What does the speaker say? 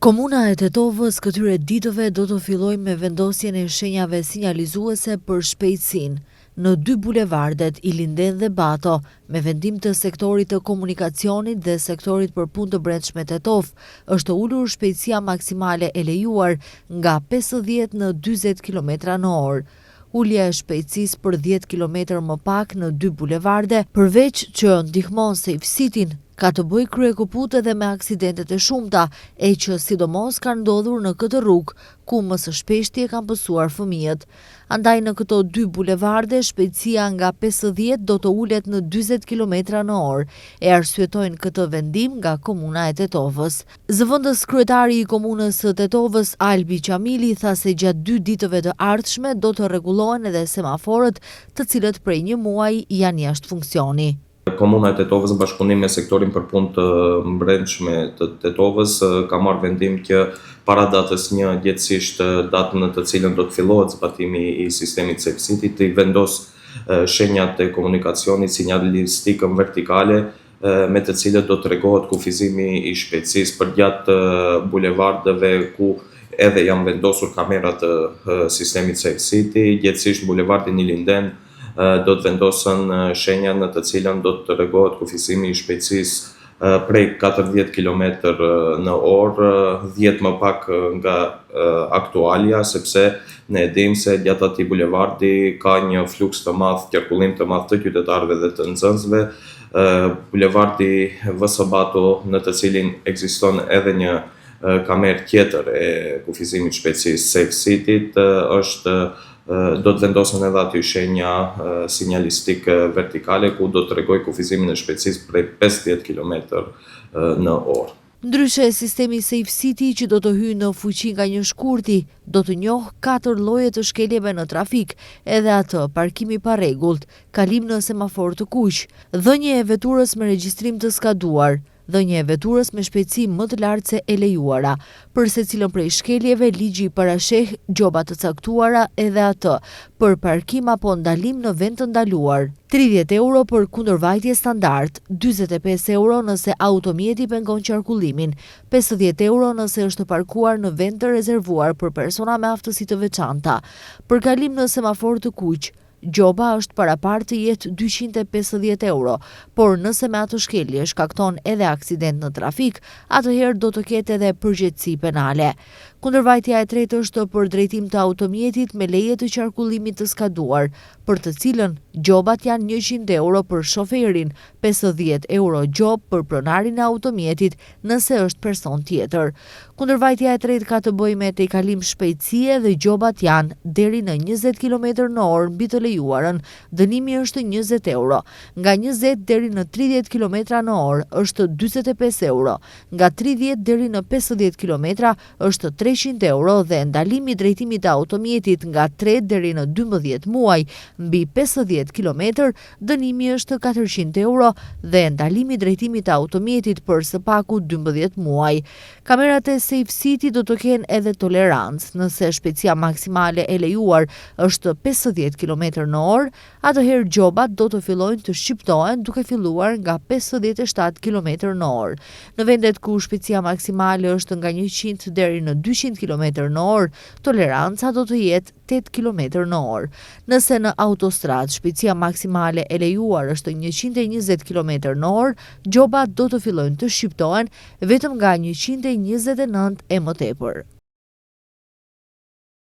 Komuna e Tetovës këtyre ditëve do të fillojë me vendosjen e shenjave sinjalizuese për shpejtësinë në 2 bulevardet Ilinden dhe Bato, me vendim të sektorit të komunikacionit dhe sektorit për punë të brendshme Tetov, është ulur shpejtësia maksimale e lejuar nga 50 në 40 km/h. Ulja e shpejtësisë për 10 km më pak në 2 bulevarde, përveç që ndihmon Safe Cityn, ka të bëjë kryekuput edhe me aksidentet e shumta, e që sidomos kanë ndodhur në këtë rrugë, ku më së shpeshti e kanë pësuar fëmijët. Andaj në këto 2 bulevarde, shpejtësia nga 50 do të ulet në 40 km/h, e arsyetojnë këtë vendim nga Komuna e Tetovës. Zëvendës kryetari i Komunës së Tetovës, Albi Qamili, tha se gjatë 2 ditëve të ardhshme do të rregullohen edhe semaforët, të cilët prej 1 muaji janë jashtë funksioni. Komuna e Tetovës në bashkëpunim me sektorin për punë të brendshme të Tetovës ka marrë vendim që para datës 1 gjithësisht datën në të cilën do të fillohet zbatimi i sistemit Safe City të vendos shenjat e komunikacionit sinjalistikën vertikale me të cilët do të rregohet kufizimi i shpejtësisë për gjatë bulevardeve ku edhe janë vendosur kamerat të sistemit Safe City, gjithësisht bulevardin Ilinden do të vendosen shenja në të cilën do të rregohet kufizimi i shpejtësisë prej 40 km/h, 10 më pak nga aktualja, sepse ne e dimë se gjatë atij bulevardi ka një fluks të madh, qarkullim të madh të qytetarëve dhe të nxënësve. Bulevardi VS Bato, në të cilin ekziston edhe një kamerë tjetër e kufizimit shpejtësisë Safe Cityt, do të vendosen edhe aty shenja sinjalistik vertikale ku do të rregoj kufizimin e shpejtësisë prej 50 km/h. Ndryshe, sistemi Safe City që do të hyjë në fuqi nga 1 shkurti, do të njohë 4 lloje të shkeljeve në trafik, edhe atë parkimi pa rregullt, kalim në semafor të kuq, dhënie e veturës me regjistrim të skaduar, dhënie e veturës me shpejtësi më të lartë se e lejuara. Për secilën prej shkeljeve, ligji parasheh gjoba të caktuara, edhe atë për parkim apo ndalim në vend të ndaluar. 30 euro për kundërvajtje standard, 45 euro nëse automjeti pengon qarkullimin, 50 euro nëse është parkuar në vend të rezervuar për persona me aftësi të veçanta. Për kalim në semafor të kuq, gjoba është parapar të jetë 250 euro, por nëse me atë shkelje shkakton edhe aksident në trafik, atëherë do të ketë edhe përgjegjësi penale. Kundërvajtja e tretë është për drejtim të automjetit me leje të qarkullimit të skaduar, për të cilën gjobat janë 100 euro për shoferin, 50 euro gjobë për pronarin e automjetit nëse është person tjetër. Kundërvajtja e tretë ka të bëjë me tejkalim shpejtësie dhe gjobat janë deri në 20 km/h mbi të lejuarën, dënimi është 20 euro. Nga 20 deri në 30 km/h është 45 euro. Nga 30 deri në 50 km është 300 euro dhe ndalimi drejtimit të automjetit nga 3 deri në 12 muaj mbi 50 km, dënimi është 400 euro dhe ndalimi drejtimit të automjetit për së paku 12 muaj. Kamerat e Safe City do të kenë edhe tolerancë. Nëse shpejtësia maksimale e lejuar është 50 km/h, atëherë gjobat do të fillojnë të shqiptohen duke filluar nga 57 km/h. Në vendet ku shpejtësia maksimale është nga 100 deri në 200 km/h, toleranca do të jetë 8 km/h. Nëse në autostradë shpejtësia maksimale e lejuar është 120 km/h, gjobat do të fillojnë të shqiptohen vetëm nga 129 e më tepër.